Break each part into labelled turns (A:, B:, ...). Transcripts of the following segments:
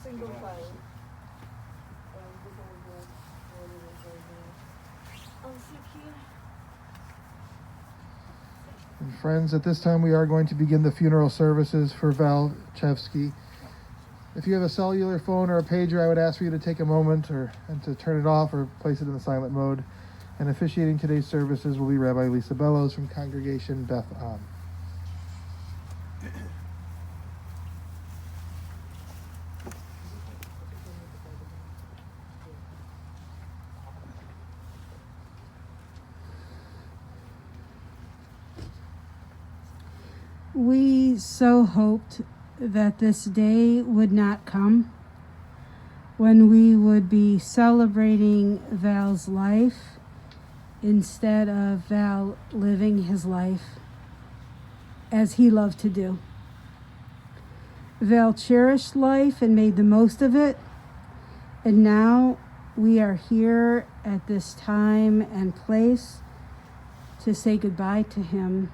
A: single file.
B: And friends, at this time we are going to begin the funeral services for Val Chevsky. If you have a cellular phone or a pager, I would ask for you to take a moment and to turn it off or place it in the silent mode. And officiating today's services will be Rabbi Lisa Bellows from Congregation Beth Am.
C: We so hoped that this day would not come when we would be celebrating Val's life instead of Val living his life as he loved to do. Val cherished life and made the most of it, and now we are here at this time and place to say goodbye to him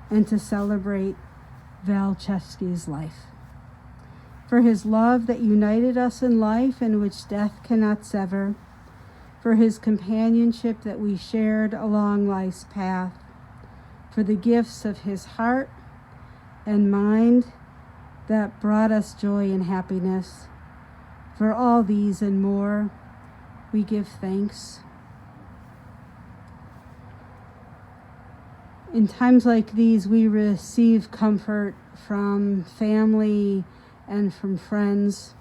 C: and to celebrate Val Chevsky's life. For his love that united us in life and which death cannot sever, for his companionship that we shared along life's path, for the gifts of his heart and mind that brought us joy and happiness. For all these and more, we give thanks. In times like these, we receive comfort from family and from friends,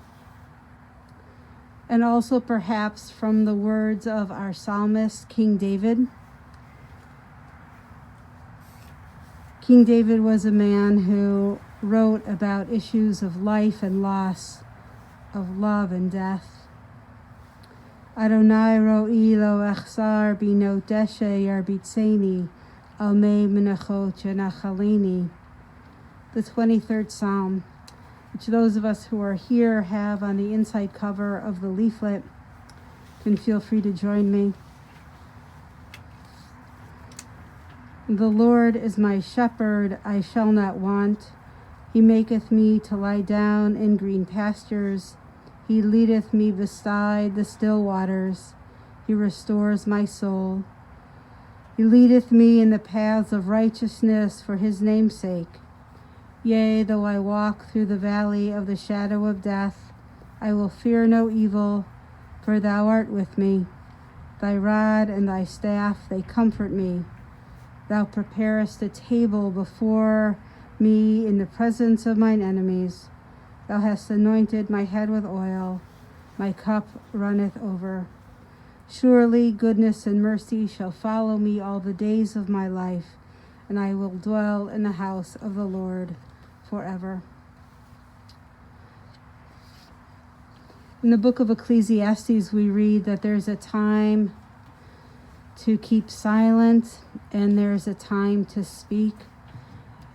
C: and also perhaps from the words of our psalmist, King David. King David was a man who wrote about issues of life and loss, of love and death. Adonai ro'i lo echsar bino deshe yarbitzeni al me menachot yenachaleni. The 23rd Psalm, which those of us who are here have on the inside cover of the leaflet, can feel free to join me. The Lord is my shepherd, I shall not want. He maketh me to lie down in green pastures. He leadeth me beside the still waters. He restores my soul. He leadeth me in the paths of righteousness for his name's sake. Yea, though I walk through the valley of the shadow of death, I will fear no evil, for thou art with me. Thy rod and thy staff, they comfort me. Thou preparest a table before me in the presence of mine enemies. Thou hast anointed my head with oil. My cup runneth over. Surely goodness and mercy shall follow me all the days of my life, and I will dwell in the house of the Lord forever. In the book of Ecclesiastes, we read that there's a time to keep silent and there's a time to speak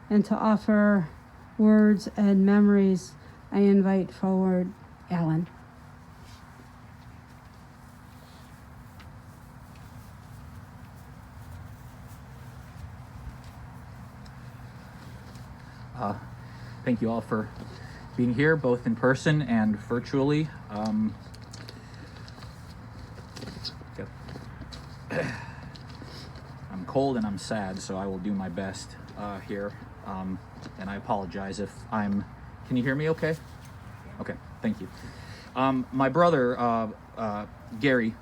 C: and to offer words and memories. I invite forward Alan.
D: Thank you all for being here, both in person and virtually. I'm cold and I'm sad, so I will do my best here. And I apologize if I'm... Can you hear me okay? Okay, thank you. My brother, Gary,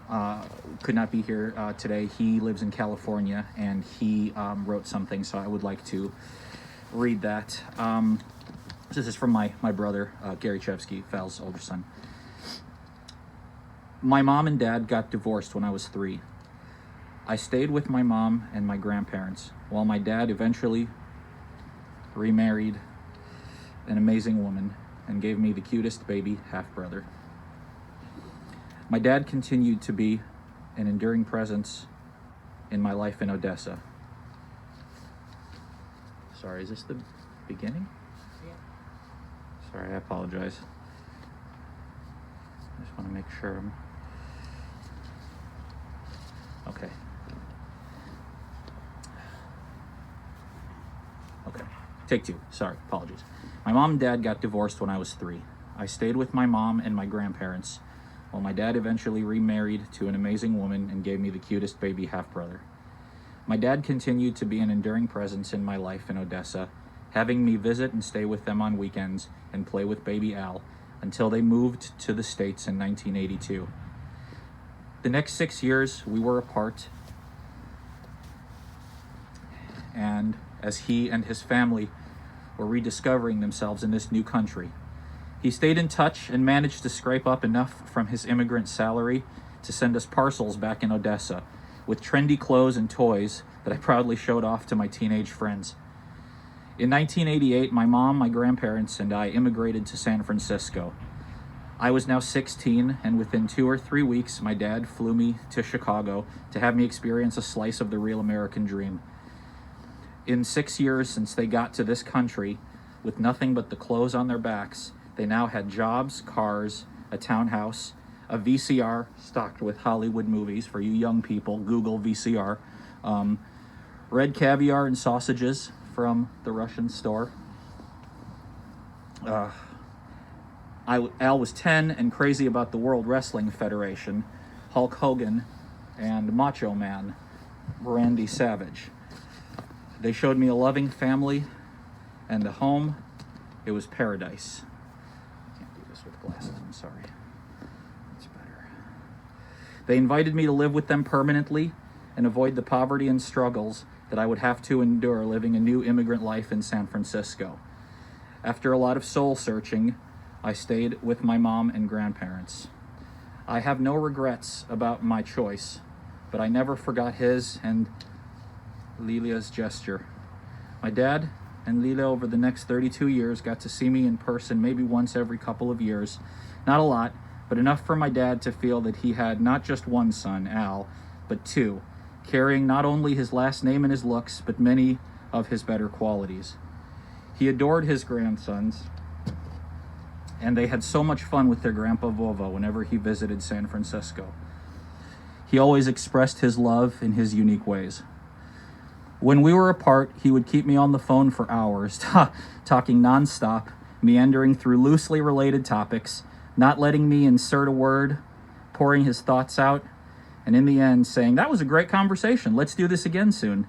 D: could not be here today. He lives in California, and he wrote something, so I would like to read that. This is from my brother, Gary Chevsky, Val's older son. My mom and dad got divorced when I was 3. I stayed with my mom and my grandparents while my dad eventually remarried an amazing woman and gave me the cutest baby half-brother. My dad continued to be an enduring presence in my life in Odessa. Sorry, is this the beginning? Sorry, I apologize. I just want to make sure I'm... Okay. Okay, take 2. Sorry, apologies. My mom and dad got divorced when I was 3. I stayed with my mom and my grandparents, while my dad eventually remarried to an amazing woman and gave me the cutest baby half-brother. My dad continued to be an enduring presence in my life in Odessa, having me visit and stay with them on weekends and play with baby Al until they moved to the States in 1982. The next 6 years, we were apart, and as he and his family were rediscovering themselves in this new country, he stayed in touch and managed to scrape up enough from his immigrant salary to send us parcels back in Odessa with trendy clothes and toys that I proudly showed off to my teenage friends. In 1988, my mom, my grandparents, and I immigrated to San Francisco. I was now 16, and within 2 or 3 weeks, my dad flew me to Chicago to have me experience a slice of the real American dream. In 6 years since they got to this country, with nothing but the clothes on their backs, they now had jobs, cars, a townhouse, a VCR stocked with Hollywood movies. For you young people, Google VCR. Red caviar and sausages from the Russian store. Al was 10 and crazy about the World Wrestling Federation, Hulk Hogan, and Macho Man, Randy Savage. They showed me a loving family and a home. It was paradise. I can't do this with glasses, I'm sorry. It's better. They invited me to live with them permanently and avoid the poverty and struggles that I would have to endure living a new immigrant life in San Francisco. After a lot of soul searching, I stayed with my mom and grandparents. I have no regrets about my choice, but I never forgot his and Lilia's gesture. My dad and Lila over the next 32 years got to see me in person maybe once every couple of years. Not a lot, but enough for my dad to feel that he had not just one son, Al, but two, carrying not only his last name and his looks, but many of his better qualities. He adored his grandsons, and they had so much fun with their grandpa Vovo whenever he visited San Francisco. He always expressed his love in his unique ways. When we were apart, he would keep me on the phone for hours, talking nonstop, meandering through loosely related topics, not letting me insert a word, pouring his thoughts out, and in the end saying, "That was a great conversation. Let's do this again soon."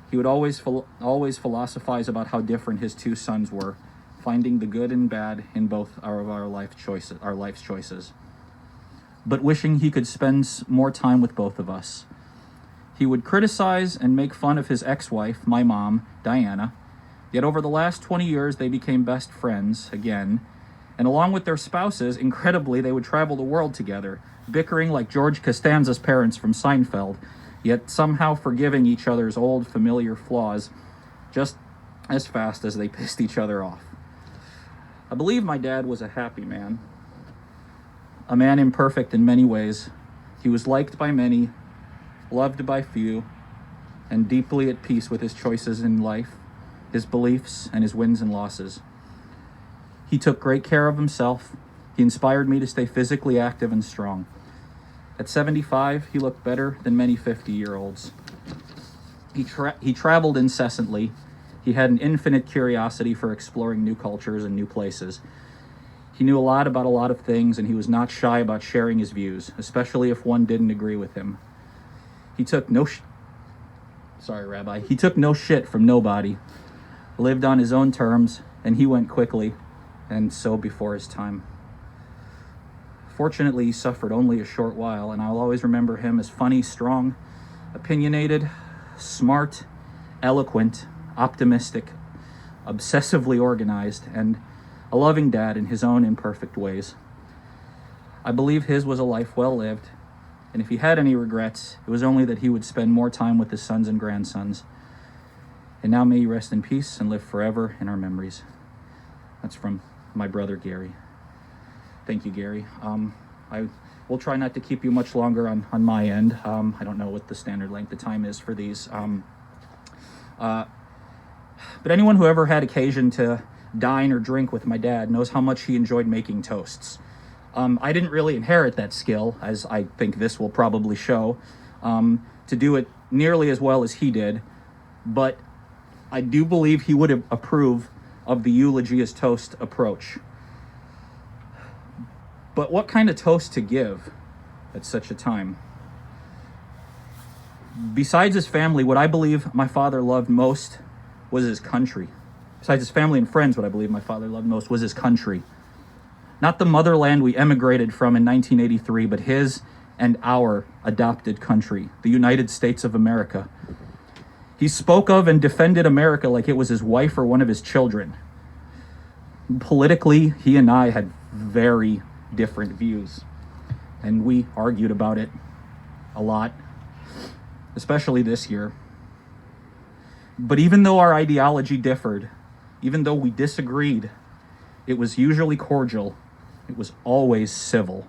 D: He would always philosophize about how different his two sons were, finding the good and bad in both our life's choices, but wishing he could spend more time with both of us. He would criticize and make fun of his ex-wife, my mom, Diana, yet over the last 20 years they became best friends again, and along with their spouses, incredibly, they would travel the world together, bickering like George Costanza's parents from Seinfeld, yet somehow forgiving each other's old familiar flaws just as fast as they pissed each other off. I believe my dad was a happy man, a man imperfect in many ways. He was liked by many, loved by few, and deeply at peace with his choices in life, his beliefs, and his wins and losses. He took great care of himself. He inspired me to stay physically active and strong. At 75, he looked better than many 50-year-olds. He traveled incessantly. He had an infinite curiosity for exploring new cultures and new places. He knew a lot about a lot of things, and he was not shy about sharing his views, especially if one didn't agree with him. He took no shit from nobody, lived on his own terms, and he went quickly, and so before his time. Fortunately, he suffered only a short while, and I'll always remember him as funny, strong, opinionated, smart, eloquent, optimistic, obsessively organized, and a loving dad in his own imperfect ways. I believe his was a life well lived, and if he had any regrets, it was only that he would spend more time with his sons and grandsons. And now may he rest in peace and live forever in our memories. That's from my brother, Gary. Thank you, Gary. I will try not to keep you much longer on my end. I don't know what the standard length of time is for these. But anyone who ever had occasion to dine or drink with my dad knows how much he enjoyed making toasts. I didn't really inherit that skill, as I think this will probably show, to do it nearly as well as he did, but I do believe he would approve of the eulogy is toast approach. But what kind of toast to give at such a time? Besides his family, what I believe my father loved most was his country. Besides his family and friends, what I believe my father loved most was his country. Not the motherland we emigrated from in 1983, but his and our adopted country, the United States of America. He spoke of and defended America like it was his wife or one of his children. Politically, he and I had very different views, and we argued about it a lot, especially this year. But even though our ideology differed, even though we disagreed, it was usually cordial. It was always civil.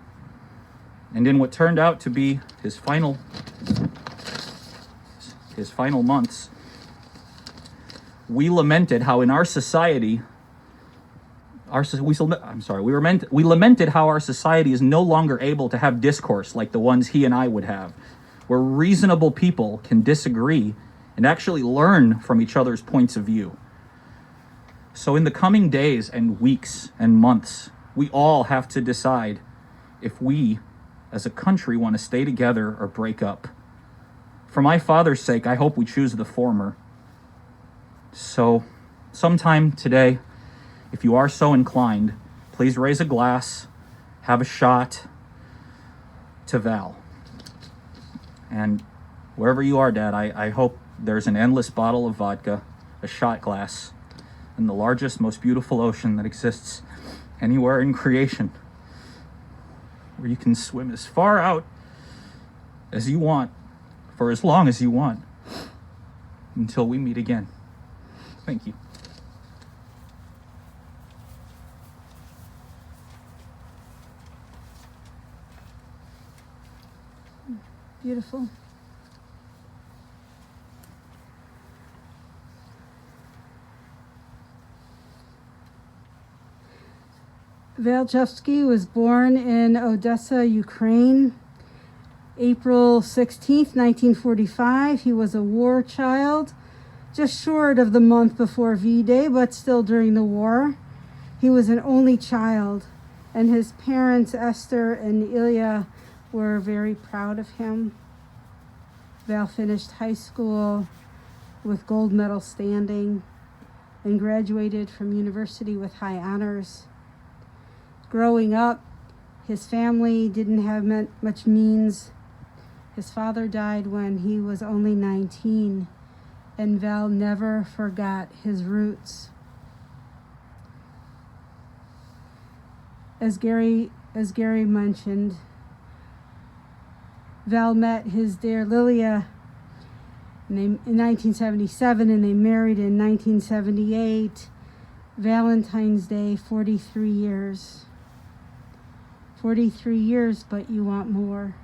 D: And in what turned out to be his final months, we lamented how in our society, we lamented how our society is no longer able to have discourse like the ones he and I would have, where reasonable people can disagree and actually learn from each other's points of view. So in the coming days and weeks and months, we all have to decide if we, as a country, want to stay together or break up. For my father's sake, I hope we choose the former. So, sometime today, if you are so inclined, please raise a glass, have a shot to Val. And wherever you are, Dad, I hope there's an endless bottle of vodka, a shot glass, and the largest, most beautiful ocean that exists anywhere in creation, where you can swim as far out as you want, for as long as you want, until we meet again. Thank you.
C: Beautiful. Val Chevsky was born in Odessa, Ukraine, April 16th, 1945. He was a war child, just short of the month before V-Day, but still during the war. He was an only child, and his parents, Esther and Ilya, were very proud of him. Val finished high school with gold medal standing and graduated from university with high honors. Growing up, his family didn't have much means. His father died when he was only 19, and Val never forgot his roots. As Gary mentioned, Val met his dear Lilia in 1977, and they married in 1978. Valentine's Day, 43 years. 43 years, but you want more.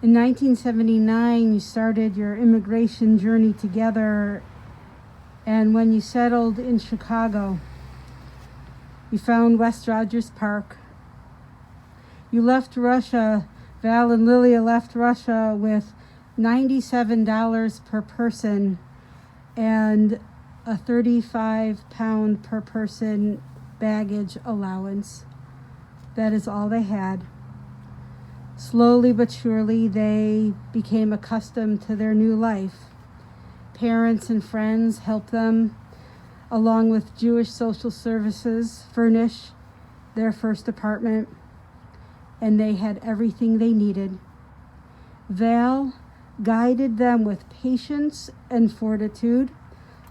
C: In 1979, you started your immigration journey together, and when you settled in Chicago, you found West Rogers Park. You left Russia, Val and Lilia left Russia with $97 per person and a 35-pound per person baggage allowance. That is all they had. Slowly but surely, they became accustomed to their new life. Parents and friends helped them, along with Jewish social services, furnish their first apartment, and they had everything they needed. Val guided them with patience and fortitude,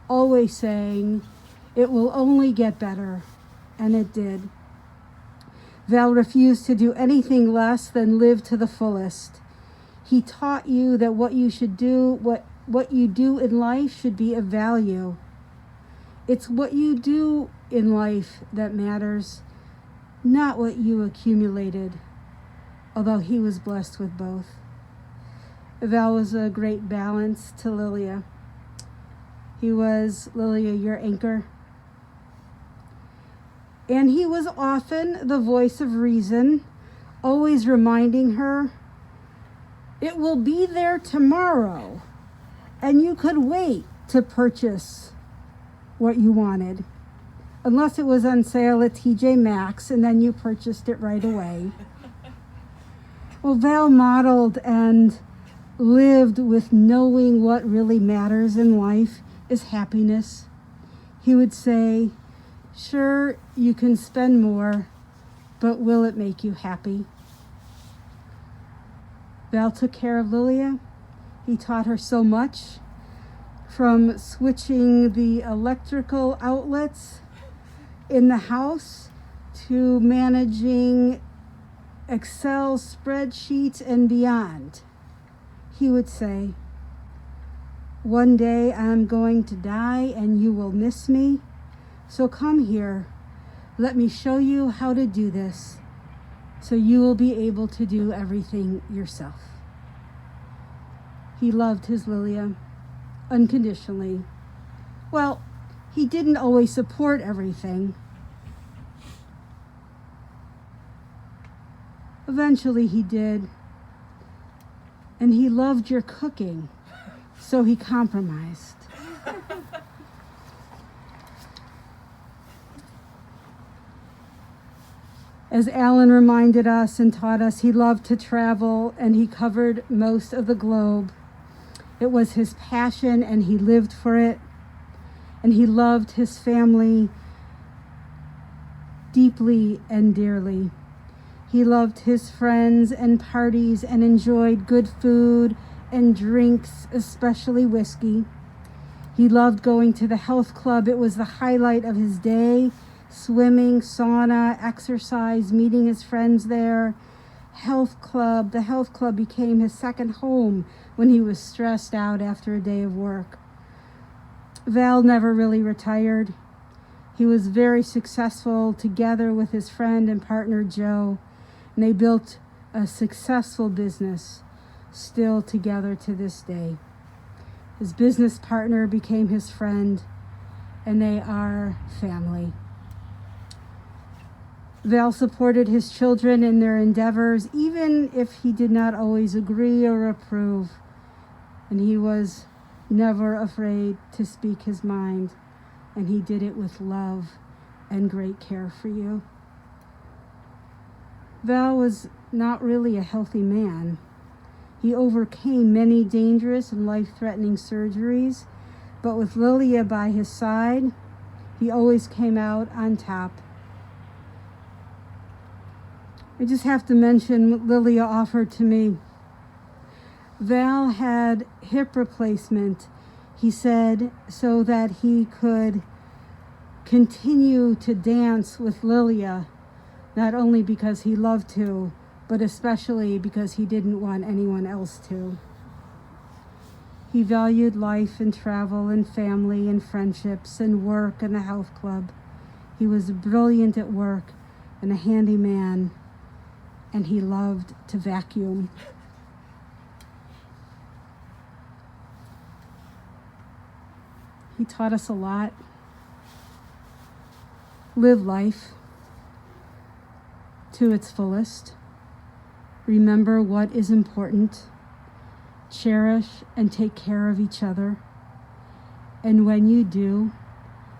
C: always saying, "It will only get better," and it did. Val refused to do anything less than live to the fullest. He taught you that what you should do, what you do in life should be of value. It's what you do in life that matters, not what you accumulated, although he was blessed with both. Val was a great balance to Lilia. He was, Lilia, your anchor. And he was often the voice of reason, always reminding her, "It will be there tomorrow. And you could wait to purchase what you wanted, unless it was on sale at TJ Maxx, and then you purchased it right away. Well, Val modeled and lived with knowing what really matters in life is happiness. He would say, sure, you can spend more, but will it make you happy? Val took care of Lilia. He taught her so much, from switching the electrical outlets in the house to managing Excel spreadsheets and beyond. He would say, one day I'm going to die and you will miss me. So come here. Let me show you how to do this so you will be able to do everything yourself. He loved his Lilia unconditionally. Well, he didn't always support everything. Eventually he did. And he loved your cooking, so he compromised. As Alan reminded us and taught us, he loved to travel and he covered most of the globe. It was his passion and he lived for it. And he loved his family deeply and dearly. He loved his friends and parties and enjoyed good food and drinks, especially whiskey. He loved going to the health club. It was the highlight of his day. Swimming, sauna, exercise, meeting his friends there. Health club. The health club became his second home when he was stressed out after a day of work. Val never really retired. He was very successful together with his friend and partner Joe, and they built a successful business still together to this day. His business partner became his friend, and they are family. Val supported his children in their endeavors, even if he did not always agree or approve, and he was never afraid to speak his mind, and he did it with love and great care for you. Val was not really a healthy man. He overcame many dangerous and life-threatening surgeries, but with Lilia by his side, he always came out on top. I just have to mention what Lilia offered to me. Val had hip replacement, he said, so that he could continue to dance with Lilia, not only because he loved to, but especially because he didn't want anyone else to. He valued life and travel and family and friendships and work and the health club. He was brilliant at work and a handy man, and he loved to vacuum. He taught us a lot. Live life to its fullest. Remember what is important. Cherish and take care of each other. And when you do,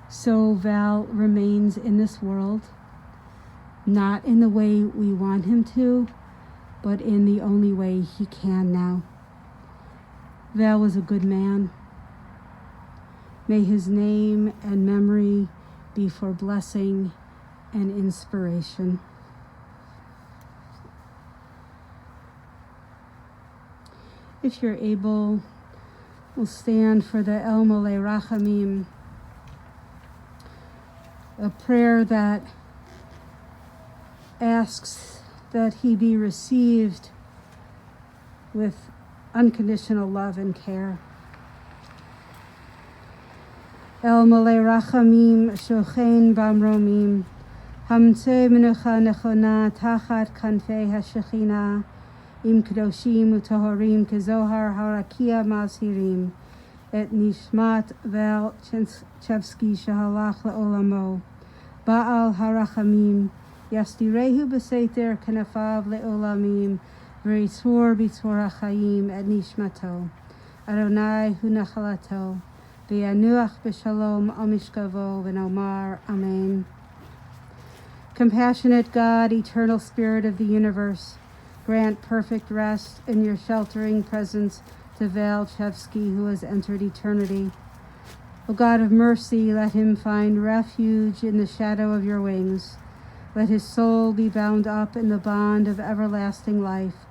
C: so Val remains in this world, not in the way we want him to, but in the only way he can now. Val was a good man. May his name and memory be for blessing and inspiration. If you're able, we'll stand for the El Molei Rachamim, a prayer that asks that he be received with unconditional love and care. El Molei Rachamim Shochein Bamromim, Hamtze Menucha Nechona Tachat Kanfei HaShechina, Im Kedoshim Utohorim Kezohar Harakia Mashirim, Et Nishmat Val Chevsky Shahalach Le'olamo, Baal Harachamim, Yastirehu Beseter Kenafav Le'olamim, V'Ritzur B'Tzor HaChaim Et Nishmato, Adonai hu nachalato, v'yanuach b'shalom al mishkavo v'nomar Amen. Compassionate God, eternal Spirit of the universe, grant perfect rest in your sheltering presence to Val Chevsky, who has entered eternity. O God of mercy, let him find refuge in the shadow of your wings. Let his soul be bound up in the bond of everlasting life.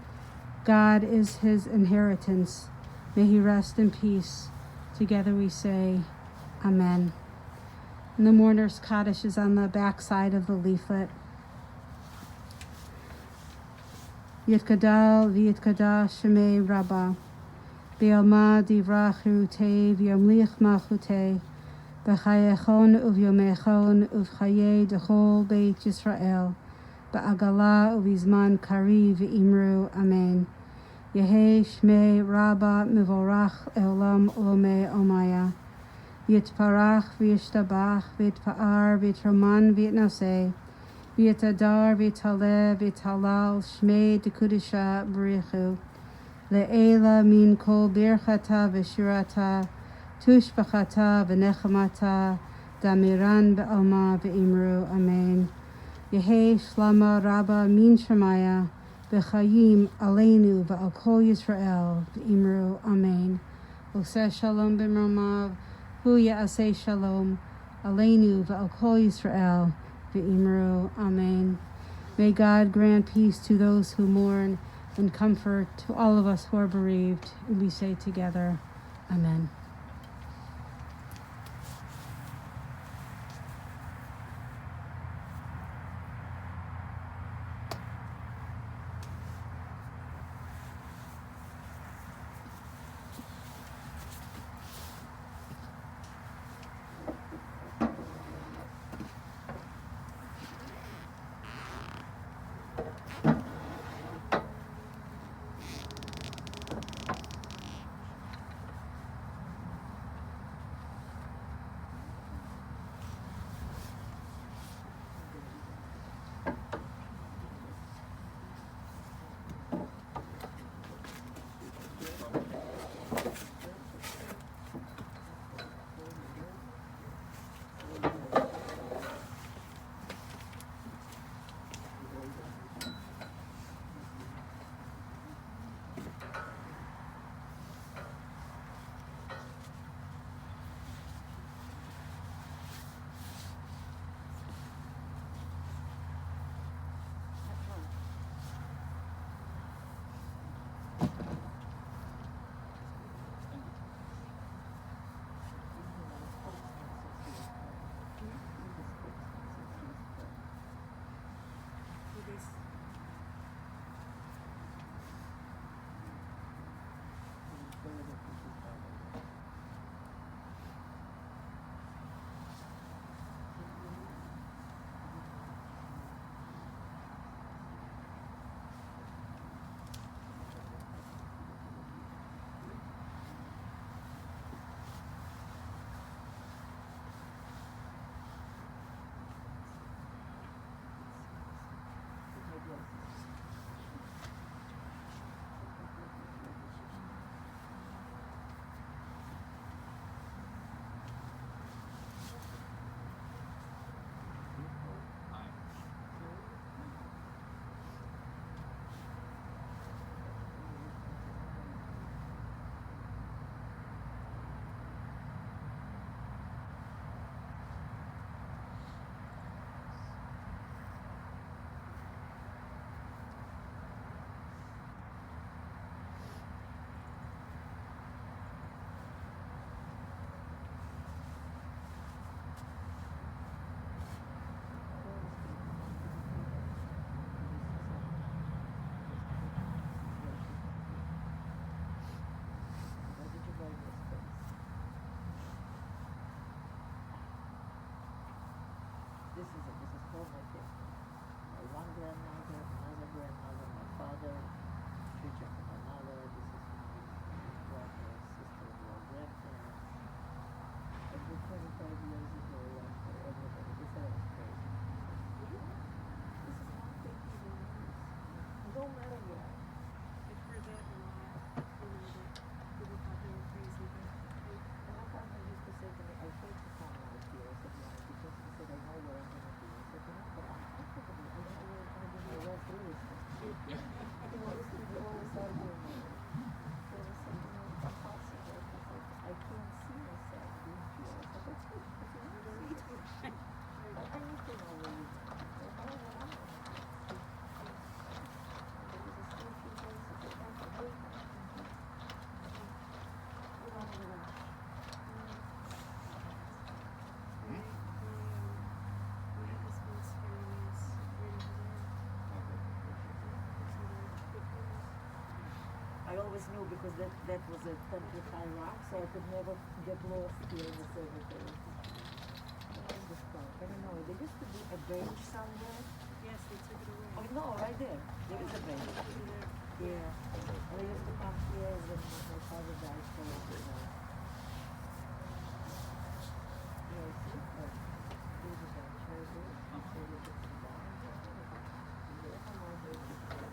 C: God is his inheritance. May he rest in peace. Together we say, Amen. And the mourner's Kaddish is on the back side of the leaflet. Yitkadal v'yitkadash shemei Rabbah. B'yalma divrach hirutei v'yamlich malchutei. B'chayechon uvyomechon uvchaye dechol beit Yisrael. Ba'agala uvizman kari v'imru. Amen. Yehei shmei Rabbah mivorach eolam olomei omaya. Yitparach v'yishtabach v'yitpa'ar v'yitroman v'yitnaseh. V'yitadar v'yitaleh v'yitalal shmei dekudisha b'richu. Le'ela min kol birchata v'shirata. Tushbachata v'nechamata. Damiran b'alma v'imru. Amen. Yehei shlama Rabbah min shemaya. V'chayim aleinu v'al kol Yisrael v'imru. Amen. Oseh shalom b'mromav. Hu ya'aseh shalom aleinu v'al kol Yisrael v'imru. Amen. May God grant peace to those who mourn and comfort to all of us who are bereaved. And we say together, Amen.
A: This is for my family. My one grandmother, another grandmother, my father, future for my mother. This is my brother, sister-in-law, grandparents. I did 25 years ago, like for everybody. This was crazy. This is not 50 years. It don't matter what.
C: I've heard that a lot. You know, that people talking
A: always knew because that was a temple high rock, so I could never get lost here in the cemetery. I don't know. There used to be a bench somewhere.
E: Yes, they took it away.
A: Oh no, right there. There is a bench. Yeah. And I used to come here when my father died for yeah, see? There's a bench right there. So you could sit down. Yeah, how am I going to do it?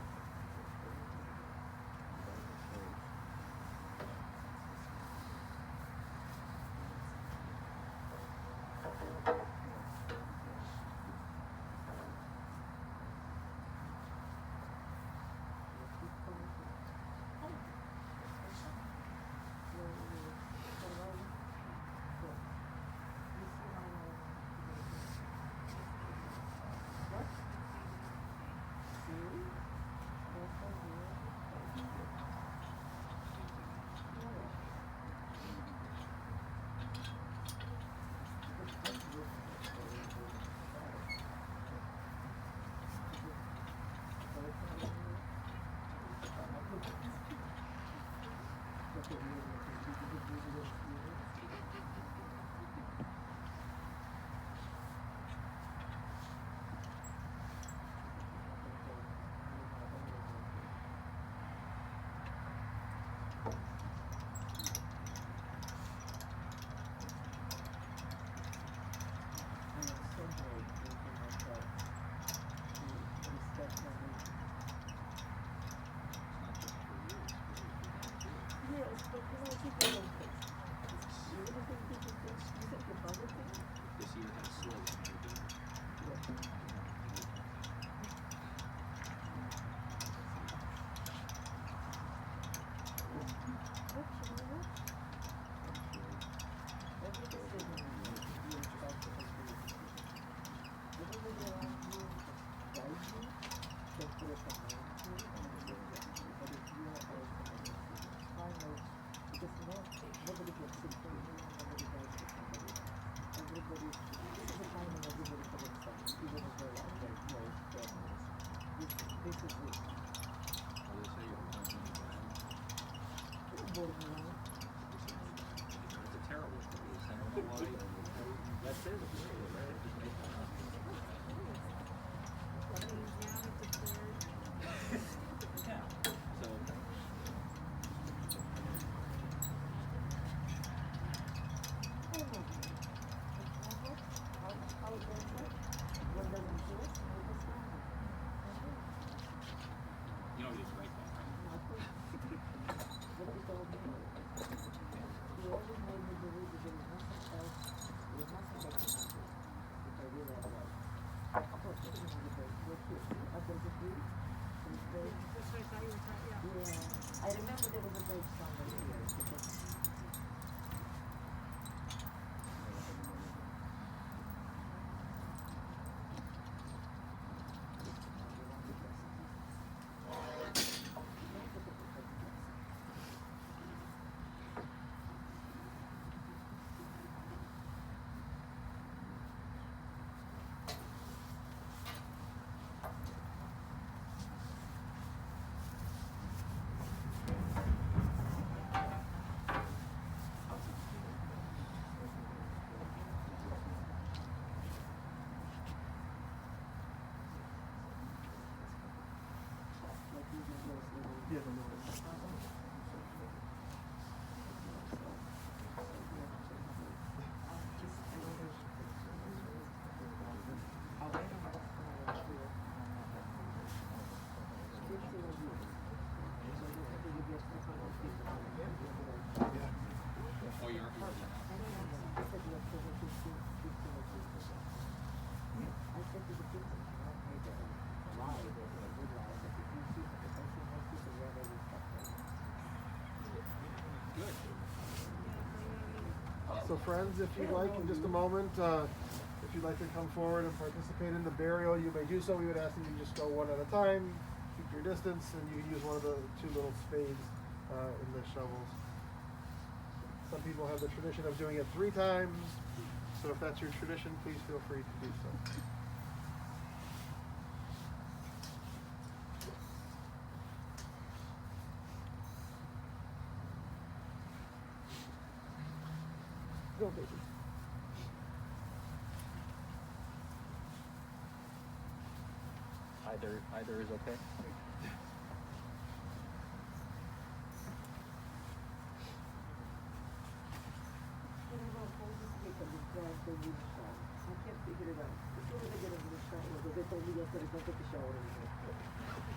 A: Yes, but you know, people don't think. You really think people think? You think your father thinks?
F: This year has slowed. You know he's right there, right?
E: That's what I thought you were talking, yeah.
A: Yeah, I remember there was a bridge somewhere here. Because
F: Oh, you're good.
B: So friends, if you'd like, in just a moment, if you'd like to come forward and participate in the burial, you may do so. We would ask that you just go one at a time, keep your distance, and you can use one of the two little spades in the shovels. Some people have the tradition of doing it 3 times, so if that's your tradition, please feel free to do so.
A: Go, baby.
D: Either is okay.
A: I can't figure it out. As soon as I get into the shower, because they told me yesterday, don't take a shower anymore.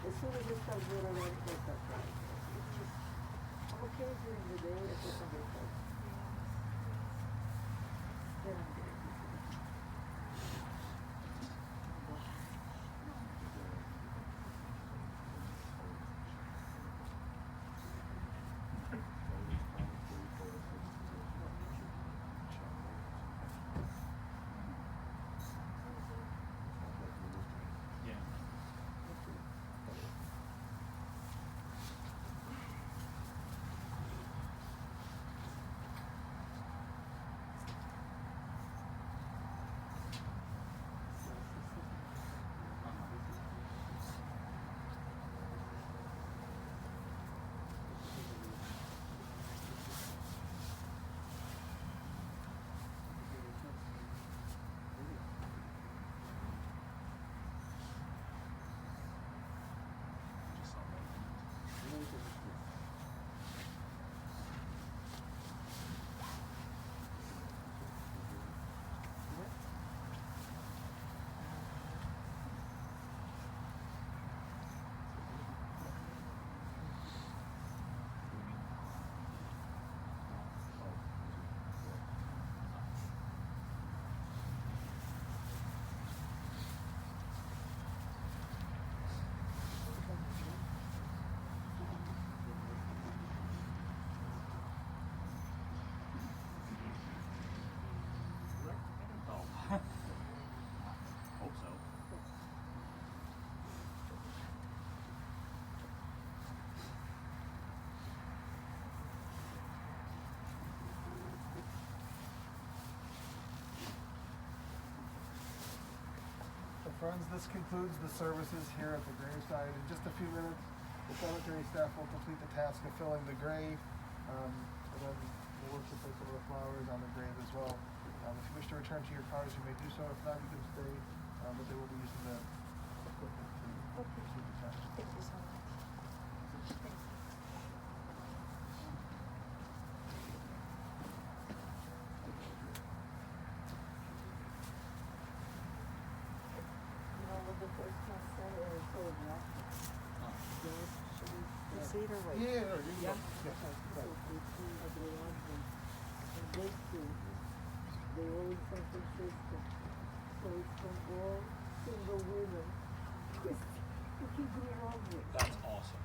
A: As soon as it starts water running, I start crying. It's just, I'm okay during the day, I put some makeup. Then I'm good.
F: Yeah. Just saw that. Oh. Hope so.
B: So friends, this concludes the services here at the graveside. In just a few minutes, the cemetery staff will complete the task of filling the grave, and then we'll work to place some of the flowers on the grave as well. If you wish to return to your cars, you may do so. If not, you can stay, but they will be using the equipment to complete the task.
E: Thank you so much. Thank you.
A: You know what the first class said, told me, proceed or wait?
B: Yeah, you can
A: Yeah?
B: go. Yeah,
A: Okay, so
B: right.
A: they see everyone, and those two, they all in San Francisco. So it's from all single women. You keep going wrong with.
F: That's awesome.